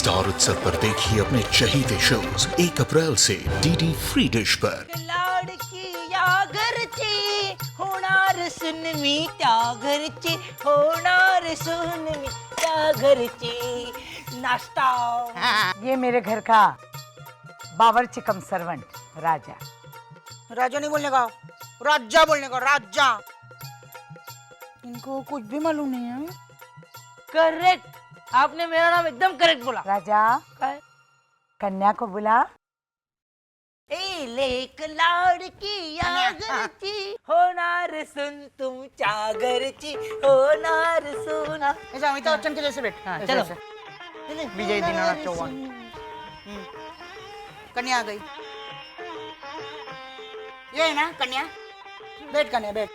Star उत्सव पर देखिए अपने चहीते शोज 1 अप्रैल से डीडी फ्री डिश पर। लाडकी या घरची होणार सुनमी त्या घरची होणार सुनमी त्या घरची नाश्ता। ये मेरे घर का बावर्ची कम सर्वेंट राजा। राजा नहीं बोलने का, राजा बोलने का, राजा। इनको कुछ भी मालूम नहीं है। करेक्ट, आपने मेरा नाम एकदम करेक्ट बोला। राजा कन्या को बुला। ए लेक लाडकी या घरची होणार सुन तुमच्या घरची होणार सुना। ऐसा अमिताभ बच्चन के जैसे बैठ। हाँ, चलो विजय दीनानाथ चौहान। कन्या आ गई। ये है ना कन्या? बैठ कन्या बैठ।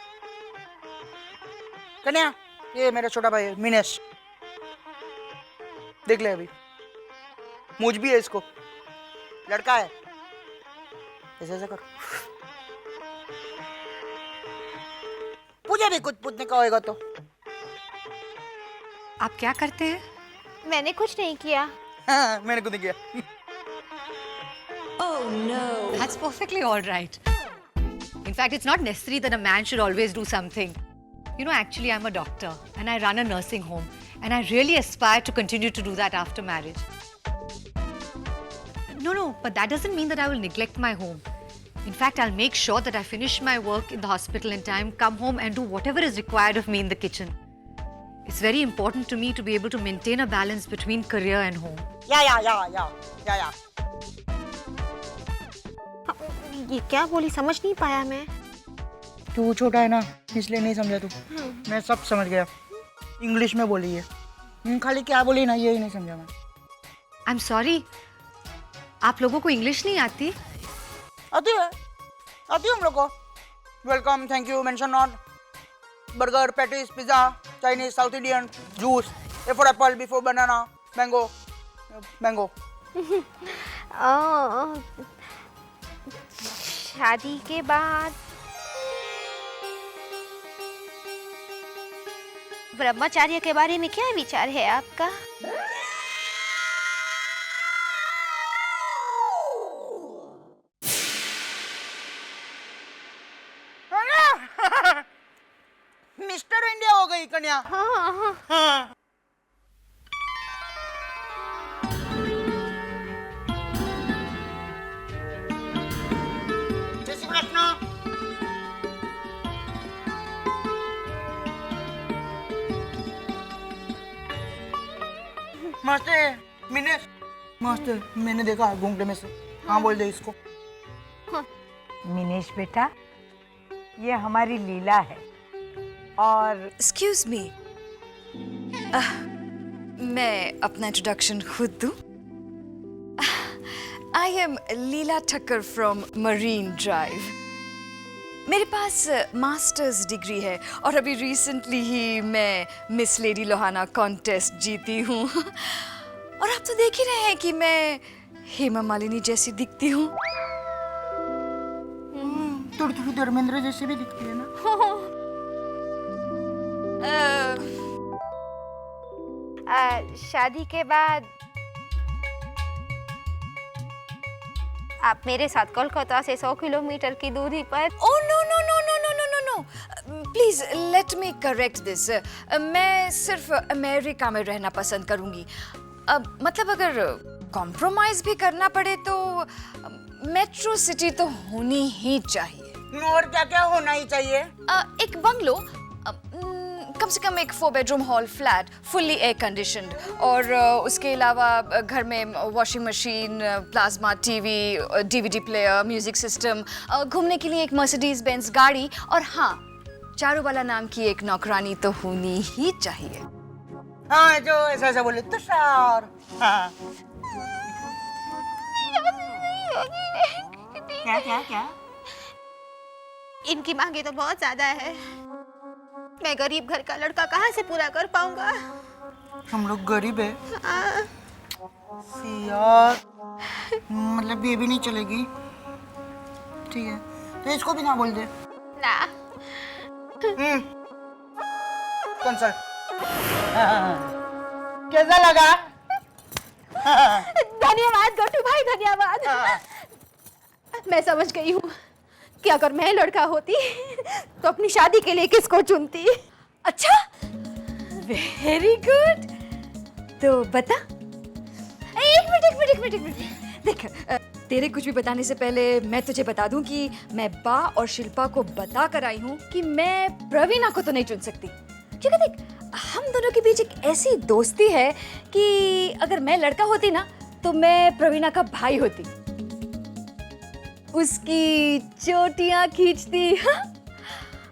कन्या ये मेरा छोटा भाई है मिनेश, देख ले अभी मूंछ भी है इसको, लड़का है। ऐसे ऐसे कर। मुझे भी कुछ पूछने का होगा तो। आप क्या करते हैं? मैंने कुछ नहीं किया। हाँ, मैंने कुछ नहीं किया। Oh no, that's perfectly all right. In fact, it's not necessary that a man should always do something. You know, actually, I'm a doctor and I run a nursing home, and I really aspire to continue to do that after marriage. No, but that doesn't mean that I will neglect my home. In fact, I'll make sure that I finish my work in the hospital in time, come home and do whatever is required of me in the kitchen. It's very important to me to be able to maintain a balance between career and home. या। ये क्या बोली समझ नहीं पाया मैं। तू छोटा है ना इसलिए नहीं समझा तू। मैं सब समझ गया। इंग्लिश में बोली है, खाली क्या बोली ना यही नहीं समझा मैं। I'm sorry. आप लोगों को इंग्लिश नहीं आती? आती है हम लोग को। Welcome, thank you, mention not, burger, patties, pizza, Chinese, South Indian, juice, A for apple, B for banana, mango. शादी के बाद ब्रह्मचार्य के बारे में क्या विचार है आपका? मिस्टर इंडिया हो गई कन्या। हाँ। जय श्री कृष्ण। मस्त है मिनेश, मस्त है। मैंने देखा घूंघटे में से। हाँ बोल दे इसको। मिनेश बेटा, ये हमारी लीला है। और एक्सक्यूज मी, मैं अपना इंट्रोडक्शन खुद दूं? I am Leela Thakkar from marine drive. मेरे पास मास्टर्स डिग्री है और अभी रिसेंटली ही मैं मिस लेडी लोहाना कॉन्टेस्ट जीती हूँ। और आप तो देख ही रहे हैं कि मैं हेमा मालिनी जैसी दिखती हूँ। थोड़ी धर्मेंद्र जैसी भी दिखती है ना। शादी के बाद आप मेरे साथ कोलकाता से 100 किलोमीटर की दूरी पर। Oh no, please let me correct this. मैं सिर्फ अमेरिका में रहना पसंद करूंगी। मतलब अगर कॉम्प्रोमाइज भी करना पड़े तो मेट्रो सिटी तो होनी ही चाहिए। और क्या क्या होना ही चाहिए? एक बंगलो, कम से कम एक 4 bedroom hall flat, fully air conditioned, और उसके अलावा घर में washing machine, plasma TV, DVD player, music system, घूमने के लिए एक मर्सिडीज बेंज गाड़ी, और हाँ, चारूबाला नाम की एक नौकरानी तो होनी ही चाहिए। हाँ, जो ऐसा ऐसा बोले तुषार। हाँ। क्या? इनकी मांगे तो बहुत ज्यादा है। मैं गरीब घर का लड़का कहाँ से पूरा कर पाऊंगा? हम लोग गरीब है यार, मतलब ये भी नहीं चलेगी। ठीक है, तो इसको भी ना बोल दे ना। कंसल्ट। कैसा लगा? धन्यवाद गोटू भाई, धन्यवाद। मैं समझ गई हूँ कि अगर मैं लड़का होती तो अपनी शादी के लिए किसको चुनती। अच्छा, वेरी गुड। तो बता। एक मिनट। देख, तेरे कुछ भी बताने से पहले मैं तुझे बता दूं कि मैं बा और शिल्पा को बता कर आई हूँ कि मैं प्रवीणा को तो नहीं चुन सकती, क्योंकि देख, हम दोनों के बीच एक ऐसी दोस्ती है कि अगर मैं लड़का होती ना तो मैं प्रवीणा का भाई होती, उसकी चोटियां खींचती। हाँ?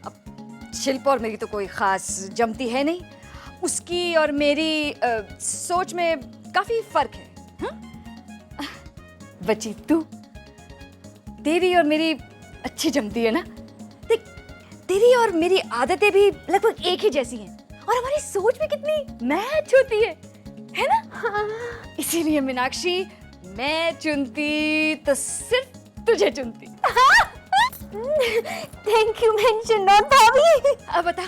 अब शिल्पा और मेरी तो कोई खास जमती है नहीं, उसकी और मेरी सोच में काफी फर्क है। हाँ? बची तू, तेरी और मेरी अच्छी जमती है ना। देख, तेरी और मेरी आदतें भी लगभग एक ही जैसी हैं और हमारी सोच भी कितनी मैच होती है ना? हाँ। इसीलिए मीनाक्षी, मैं चुनती तो सिर्फ तुझे चुनती। थैंक यू मेंशन नॉट भाभी। अब बता,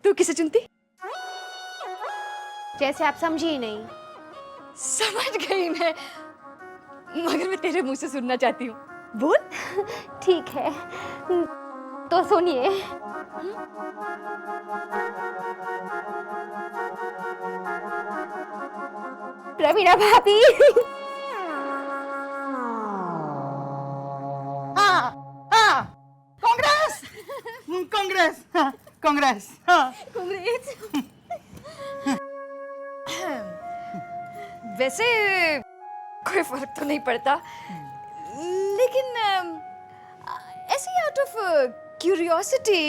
तू किसे चुनती? जैसे आप समझी ही नहीं। समझ गई मैं, मगर मैं तेरे मुंह से सुनना चाहती हूँ। बोल। ठीक है, तो सुनिए। प्रवीणा भाभी। कांग्रेस, कांग्रेस, कांग्रेस। कांग्रेस। वैसे कोई फर्क तो नहीं पड़ता, लेकिन ऐसे आउट ऑफ क्यूरियोसिटी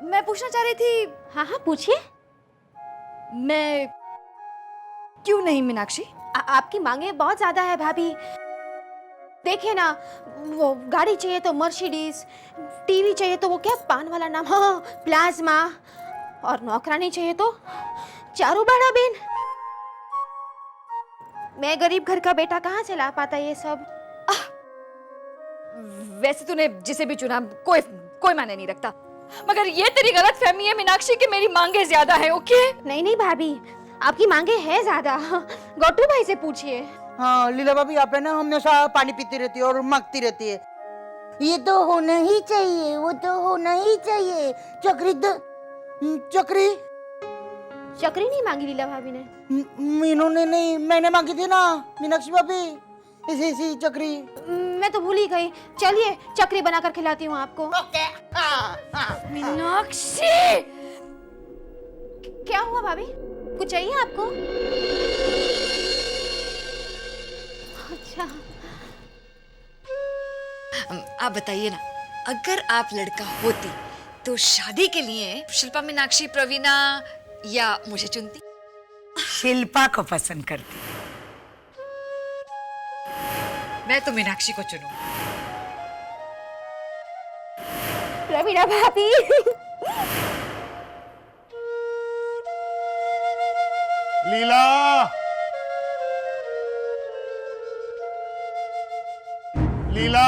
मैं पूछना चाह रही थी। हाँ हाँ पूछिए। मैं क्यों नहीं मीनाक्षी? आपकी मांगे बहुत ज्यादा है भाभी। देखिए ना, वो गाड़ी चाहिए तो मर्सिडीज, टीवी चाहिए तो वो क्या पान वाला नाम, हाँ प्लाज्मा, और नौकरानी चाहिए तो चारू बड़ा बेन। मैं गरीब घर का बेटा कहाँ से ला पाता ये सब? वैसे तूने जिसे भी चुना कोई मायने नहीं रखता, मगर ये तेरी गलत फहमी है मीनाक्षी कि मेरी मांगे ज्यादा है। ओके? नहीं नहीं भाभी, आपकी मांगे है ज्यादा। गोटू भाई से पूछिए। हाँ लीला भाभी, आप है ना हमेशा पानी पीती रहती है और मांगती रहती है, ये तो होना ही चाहिए, वो तो होना ही चाहिए। चक्री चक्री चक्री नहीं मांगी लीला भाभी ने। मीनू ने नहीं, मैंने मांगी थी ना मीनाक्षी भाभी, इसी चक्री। मैं तो भूल ही गई। चलिए चक्री बनाकर खिलाती हूँ आपको। मीनाक्षी! क्या हुआ भाभी, कुछ चाहिए आपको? अच्छा, आप बताइए ना, अगर आप लड़का होती तो शादी के लिए शिल्पा, मीनाक्षी, प्रवीणा या मुझे चुनती? शिल्पा को पसंद करती। मैं तो मीनाक्षी को चुनूं। प्रवीणा भाभी। लीला, लीला।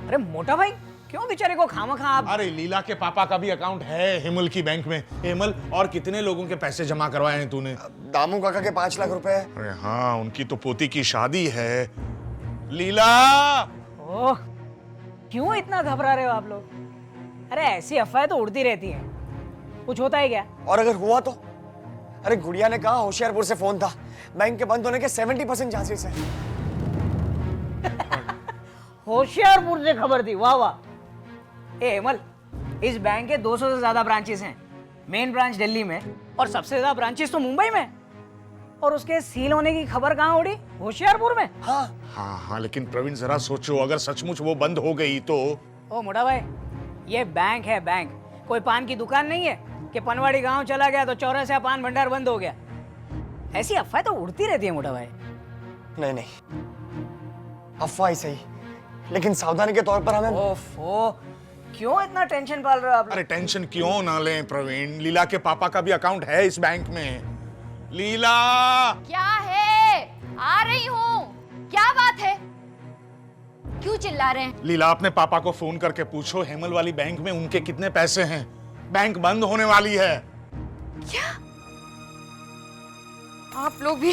अरे मोटा भाई, क्यों बेचारे को खामखा आप? अरे लीला के पापा का भी अकाउंट है हेमल की बैंक में। हेमल, और कितने लोगों के पैसे जमा करवाए हैं तूने? दामू काका के 5 लाख रुपए। अरे हाँ, उनकी तो पोती की शादी है। लीला! ओह, क्यों इतना घबरा रहे हो आप लोग? अरे ऐसी अफवाहें तो उड़ती रहती हैं, कुछ होता है क्या? और अगर हुआ तो? अरे गुड़िया ने कहा होशियारपुर से फोन था, बैंक के बंद होने के 70% चांसेस है। होशियारपुर से खबर थी, वाह वाह। ए हेमल, इस बैंक के 200 से ज्यादा ब्रांचेस हैं। मेन ब्रांच दिल्ली में और सबसे ज्यादा ब्रांचेस तो मुंबई में, और उसके सील होने की खबर कहाँ उड़ी? होशियारपुर में। हाँ, लेकिन प्रवीण जरा सोचो, अगर सचमुच वो बंद हो गई तो? ओ मोटा भाई, ये बैंक है बैंक, कोई पान की दुकान नहीं है कि पनवाड़ी गांव चला गया तो चौरासा पान भंडार बंद हो गया। ऐसी अफवाहें तो उड़ती रहती है मोटा भाई। नहीं, अफवाह ही सही, लेकिन सावधानी के तौर पर हमें। ओफो, क्यों इतना टेंशन पाल रहे हो आप लोग? अरे टेंशन क्यों ना लें प्रवीण, लीला के पापा का भी अकाउंट है इस बैंक में। लीला! क्या है? आ रही हूँ। क्या बात है? क्यों चिल्ला रहे हैं? लीला, अपने पापा को फोन करके पूछो हेमल वाली बैंक में उनके कितने पैसे हैं। बैंक बंद होने वाली है। क्या? आप लोग भी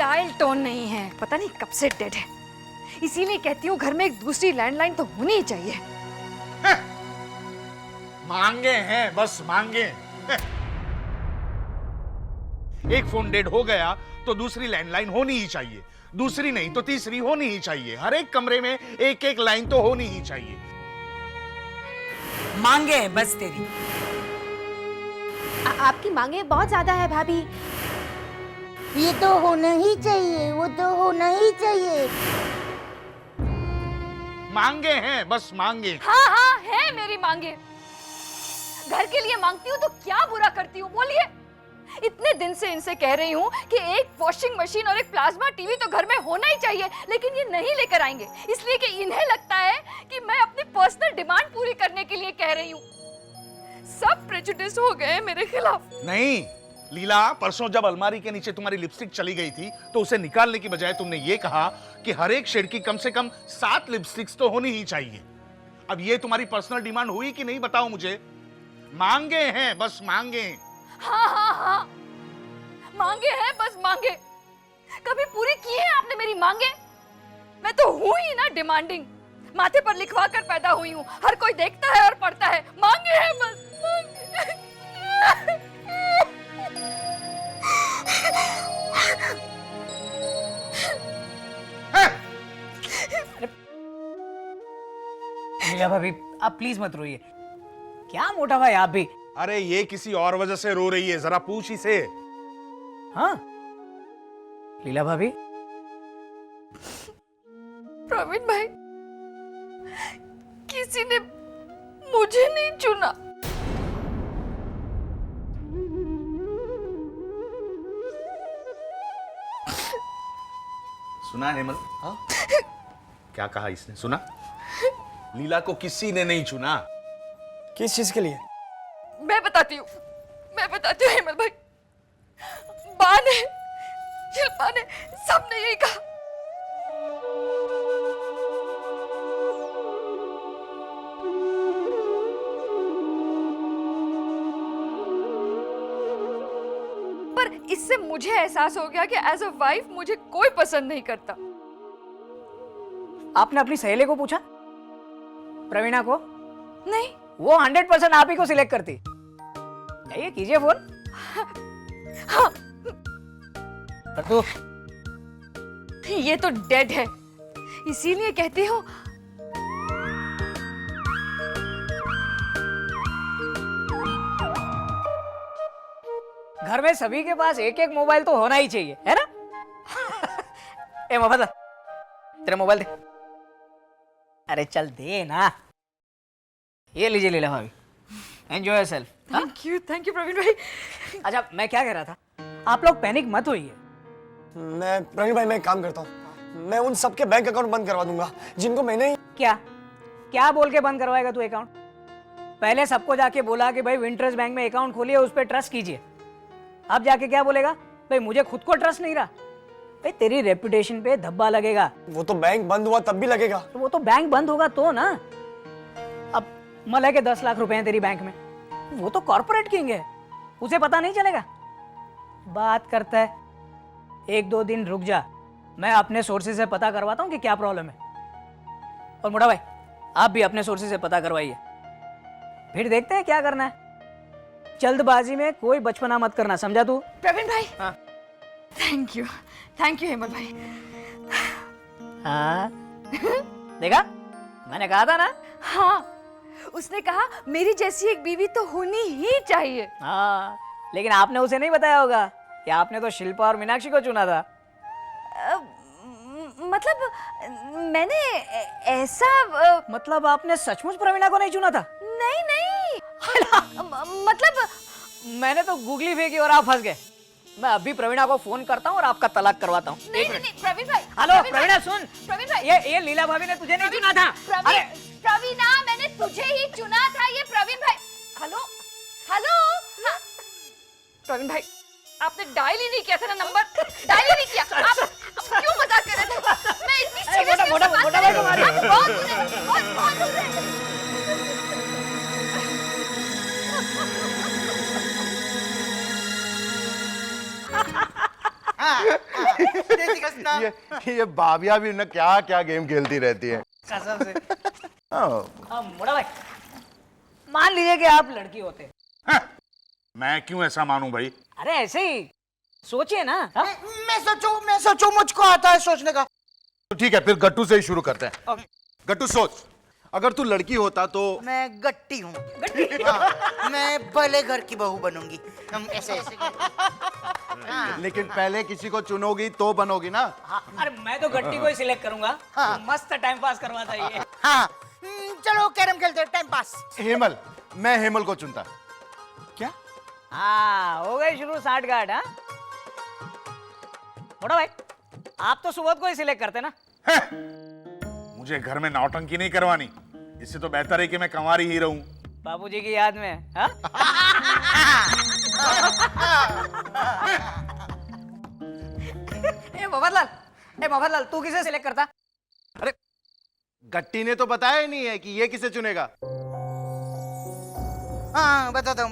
डायल टोन नहीं है, पता नहीं कब से डेड है। इसीलिए कहती हूँ घर में एक दूसरी लैंडलाइन तो होनी ही चाहिए। मांगे हैं, बस मांगे। एक फोन डेड हो गया तो दूसरी लैंडलाइन होनी ही चाहिए, दूसरी नहीं तो तीसरी होनी ही चाहिए। हर एक कमरे में एक एक लाइन तो होनी ही चाहिए। मांगे हैं बस तेरी। आपकी मांगे बहुत ज्यादा है भाभी। ये तो होना ही चाहिए, वो तो होना ही चाहिए। मांगे हैं, बस मांगे। हाँ हाँ है मेरी मांगे। घर के लिए मांगती हूँ तो क्या बुरा करती हूँ, बोलिए। इतने दिन से इनसे कह रही हूँ कि एक वॉशिंग मशीन और एक प्लाज्मा टीवी तो घर में होना ही चाहिए, लेकिन ये नहीं लेकर आएंगे, इसलिए कि इन्हें लगता है कि मैं अपनी पर्सनल डिमांड पूरी करने के लिए कह रही हूँ। सब प्रेजुडिस हो गए मेरे खिलाफ। नहीं लीला, परसों जब अलमारी के नीचे तुम्हारी लिपस्टिक चली गई थी तो उसे निकालने की बजाय तुमने ये कहा कि हर एक शेड की कम से कम 7 लिपस्टिक्स तो होनी ही चाहिए। अब ये तुम्हारी पर्सनल डिमांड हुई कि नहीं, बताओ मुझे। मांगे हैं, बस मांगे। हाँ हाँ हाँ मांगे हैं, बस मांगे। कभी पूरी की है आपने मेरी मांगे? मैं तो हूं ही ना डिमांडिंग, माथे पर लिखवा कर पैदा हुई हूँ, हर कोई देखता है और पढ़ता है। मांगे हैं बस मांगे। लीला भाभी आप प्लीज मत रोइए। क्या मोटा भाई आप भी। अरे ये किसी और वजह से रो रही है, जरा पूछ इसे। हाँ लीला भाभी। प्रवीण भाई, किसी ने मुझे नहीं चुना। सुना हेमल? हाँ? क्या कहा इसने, सुना? लीला को किसी ने नहीं चुना। किस चीज के लिए? मैं बताती हूँ हेमल भाई। बा ने, शिल्पा ने, सबने यही कहा। पर इससे मुझे एहसास हो गया कि एज अ वाइफ मुझे कोई पसंद नहीं करता। आपने अपनी सहेली को पूछा, प्रवीणा को? नहीं, वो 100% आप ही को सिलेक्ट करती। ये कीजिए फोन। हाँ पर तू ये तो डेड है, इसीलिए कहती हूँ। घर में सभी के पास एक एक मोबाइल तो होना ही चाहिए, है ना? ए मोहम्मद, तेरा मोबाइल दे। अरे चल दे ना। ये लीजिए लीला भाभी, enjoy yourself. Thank you Praveen भाई। अच्छा मैं क्या कह रहा था, आप लोग पैनिक मत होइए। मैं प्रवीण भाई, मैं एक काम करता हूँ, मैं उन सबके बैंक अकाउंट बंद करवा दूंगा जिनको मैंने ही। क्या बोल के बंद करवाएगा तू अकाउंट? पहले सबको जाके बोला कि भाई विंटर्स बैंक में अकाउंट खोलिए, उस पर ट्रस्ट कीजिए। अब जाके क्या बोलेगा, भाई मुझे खुद को ट्रस्ट नहीं रहा। भाई तेरी रेपुटेशन पे धब्बा लगेगा। वो तो बैंक बंद हुआ तब भी लगेगा। तो वो तो बैंक बंद होगा तो ना। अब मलय के 10 लाख रुपए हैं तेरी बैंक में, वो तो कॉर्पोरेट किंग है, उसे पता नहीं चलेगा। बात करता है, 1-2 दिन रुक जा, मैं अपने सोर्सेज से पता करवाता हूँ कि क्या प्रॉब्लम है। और मोटा भाई आप भी अपने सोर्सेज से पता करवाइए, फिर देखते हैं क्या करना है। जल्दबाजी में कोई बचपना मत करना, समझा तू? प्रवीण भाई, हाँ। थैंक यू हेमल भाई। हाँ देखा, मैंने कहा था ना। हाँ, उसने कहा मेरी जैसी एक बीवी तो होनी ही चाहिए। हाँ, लेकिन आपने उसे नहीं बताया होगा कि आपने तो शिल्पा और मीनाक्षी को चुना था। मतलब मैंने ऐसा मतलब आपने सचमुच प्रवीणा को नहीं चुना था? नहीं मतलब मैंने तो गूगली फेंकी और आप फंस गए। मैं अभी प्रवीणा को फोन करता हूँ और आपका तलाक करवाता हूँ। नहीं प्रवीण भाई। हेलो प्रवीणा सुन, प्रवीण भाई, ये लीला भाभी ने तुझे नहीं चुना था। प्रवीणा मैंने तुझे ही चुना था। ये प्रवीण भाई, हेलो हाँ। प्रवीण भाई आपने डायल ही नहीं किया था ना नंबर, डायल ही नहीं किया। आप क्यों मजाक कर रहे थे? मैं इतनी सीरियस मोटा भाई को मारिए। ये भाभियां भी ना क्या क्या गेम खेलती रहती है। कसम से। हाँ। मोटा भाई, मान लीजिए कि आप लड़की होते। मैं क्यों ऐसा मानूं भाई? अरे ऐसे ही सोचिए ना। मैं सोचूं मुझको आता है सोचने का। तो ठीक है, फिर गट्टू से ही शुरू करते हैं। गट्टू सोच, अगर तू लड़की होता तो। मैं गट्टी हूँ। हाँ, मैं भले घर की बहू बनूंगी। हम ऐसे हाँ। लेकिन पहले किसी को चुनोगी तो बनोगी ना। हाँ, अरे मैं तो गट्टी को ही सिलेक्ट करूंगा। हाँ। मस्त टाइम पास करवाता ये। हाँ, चलो कैरम खेलते हैं, टाइम पास। हेमल, मैं हेमल को चुनता। क्या? हाँ, हो गई शुरू 60 गार्ड। हाँ मोटा भाई, आप तो सुबोध को ही सिलेक्ट करते ना। मुझे घर में नौटंकी नहीं करवानी, इससे तो बेहतर है कि मैं कंवारी ही रहूं। बाबूजी की याद में। हाँ? ए मोहम्मदलाल, तू किसे सिलेक्ट करता? अरे गट्टी ने तो बताया ही नहीं है कि ये किसे चुनेगा। हाँ बताता हूँ।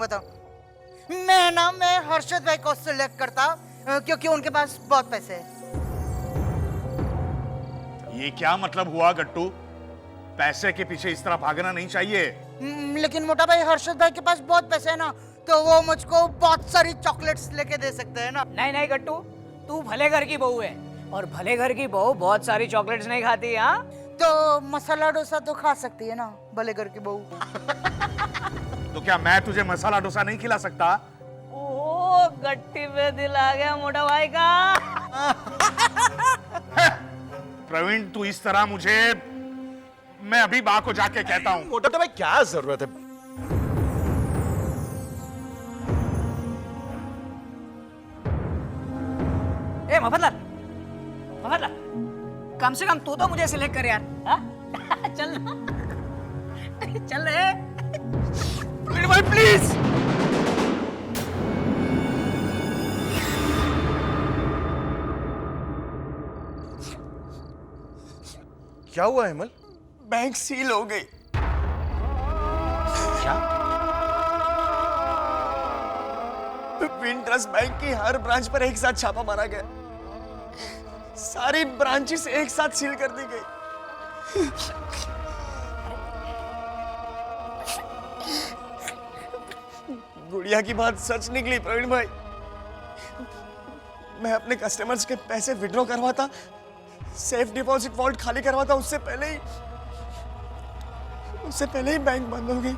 मैं हर्षद भाई को सिलेक्ट करता क्योंकि उनके पास बहुत पैसे हैं। ये क्या मतलब हुआ गट्टू? पैसे के पीछे इस तरह भागना नहीं चाहिए। लेकिन मोटा भाई, हर्षद भाई के पास बहुत पैसे है ना, तो वो मुझको बहुत सारी चॉकलेट्स लेके दे सकते हैं ना। नहीं गट्टू, तू भले घर की बहू है और भले घर की बहू बहुत सारी चॉकलेट्स नहीं खाती। हाँ तो मसाला डोसा तो खा सकती है ना भले घर की बहू। तो क्या मैं तुझे मसाला डोसा नहीं खिला सकता? ओ गट्टी पे दिल आ गया मोटा भाई का। प्रवीण, तू इस तरह मुझे, मैं अभी बा को जाके कहता हूँ। मोटा भाई क्या जरूरत है? ए मोहम्मदलाल, कम से कम तू तो मुझे सिलेक्ट कर यार। हाँ? चल ना, चल रे। प्रवीण भाई प्लीज। क्या हुआ हेमल? बैंक सील हो गई। क्या? विन ट्रस्ट बैंक की हर ब्रांच पर एक साथ छापा मारा गया। सारी ब्रांचेस एक साथ सील कर दी गई। गुड़िया की बात सच निकली प्रवीण भाई। मैं अपने कस्टमर्स के पैसे विड्रॉ करवाता, सेफ डिपॉजिट वॉल्ट खाली करवाता, उससे पहले ही बैंक बंद हो गई।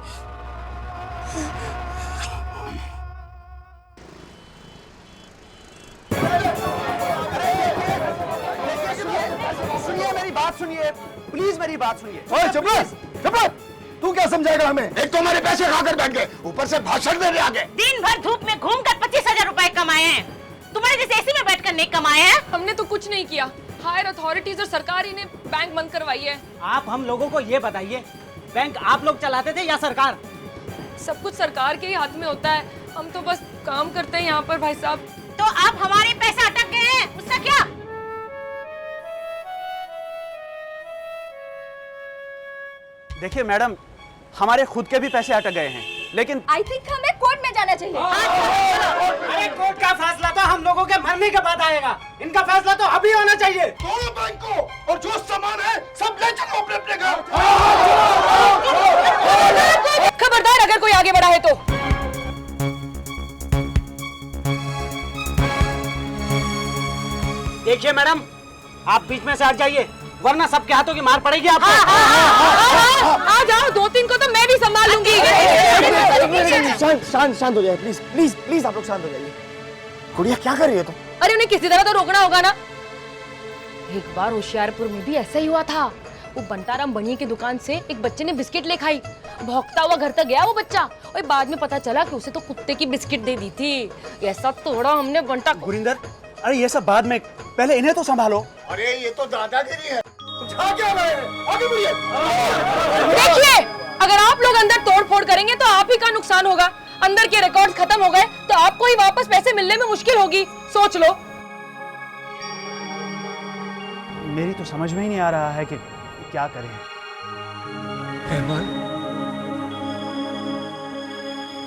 सुनिए मेरी बात, सुनिए प्लीज, मेरी बात सुनिए। ओए चुप रह। तू क्या समझाएगा हमें? एक तो हमारे पैसे खाकर बैठ गए, ऊपर से भाषण देने आ गए। दिन भर धूप में घूमकर 25,000 रुपए कमाए हैं। तुम्हारे जैसे एसी में बैठकर नहीं कमाए हैं। हमने तो कुछ नहीं किया, हायर अथॉरिटीज और सरकार ही ने बैंक बंद करवाई है। आप हम लोगों को ये बताइए, बैंक आप लोग चलाते थे या सरकार? सब कुछ सरकार के ही हाथ में होता है, हम तो बस काम करते हैं यहाँ पर भाई साहब। तो आप हमारे पैसे अटक गए हैं, उसका क्या? देखिए मैडम, हमारे खुद के भी पैसे अटक गए हैं, लेकिन आई थिंक हमें कोर्ट में जाना चाहिए। अरे कोर्ट का फैसला तो हम लोगों के मरने के बाद आएगा, इनका फैसला तो अभी होना चाहिए। तोड़ो बैंक को और जो सामान है सब ले चलो अपने अपने घर। खबरदार अगर कोई आगे बढ़ा है तो। देखिए मैडम, आप बीच में से हट जाइए, वरना सबके हाथों की मार पड़ेगी आपको। आ जाओ, 2-3 को तो मैं भी संभाल लूंगी। शांत हो जाइए प्लीज प्लीज प्लीज, आप लोग शांत हो जाइए। गुड़िया क्या कर रही है तुम? अरे उन्हें किसी तरह तो रोकना होगा ना। एक बार होशियारपुर में भी ऐसा ही हुआ था। वो बंटाराम बनिए की दुकान से एक बच्चे ने बिस्किट ले खाई, भौंकता हुआ घर तक गया वो बच्चा, और बाद में पता चला कि उसे तो कुत्ते की बिस्किट दे दी थी। ऐसा तोड़ा हमने बंटा। गुरिंदर, अरे ये सब बाद में, पहले इन्हें तो संभालो। अरे ये तो दादागिरी है। क्या आगे बढ़िए। देखिए, अगर आप लोग अंदर तोड़-फोड़ करेंगे तो आप ही का नुकसान होगा। अंदर के रिकॉर्ड्स खत्म हो गए तो आपको ही वापस पैसे मिलने में मुश्किल होगी, सोच लो। मेरी तो समझ में ही नहीं आ रहा है कि क्या करें। हेमल,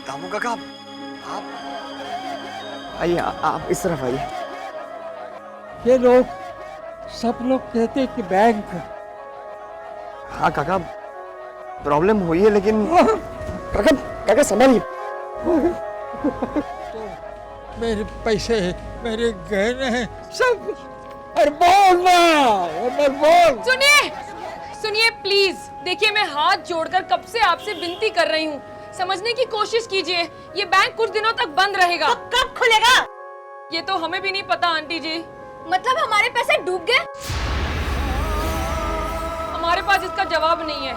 दामू काका, आप आइए, आप इस तरफ आइए। ये लोग सब लोग कहते कि बैंक। हाँ काका, प्रॉब्लम हुई है लेकिन काका काका संभालिए। तो मेरे पैसे, मेरे गहने सब, और बोल बोल। सुनिए प्लीज, देखिए मैं हाथ जोड़कर कब से आपसे विनती कर रही हूँ, समझने की कोशिश कीजिए। ये बैंक कुछ दिनों तक बंद रहेगा। तो कब खुलेगा? ये तो हमें भी नहीं पता आंटी जी। मतलब हमारे पैसे डूब गए? हमारे पास इसका जवाब नहीं है।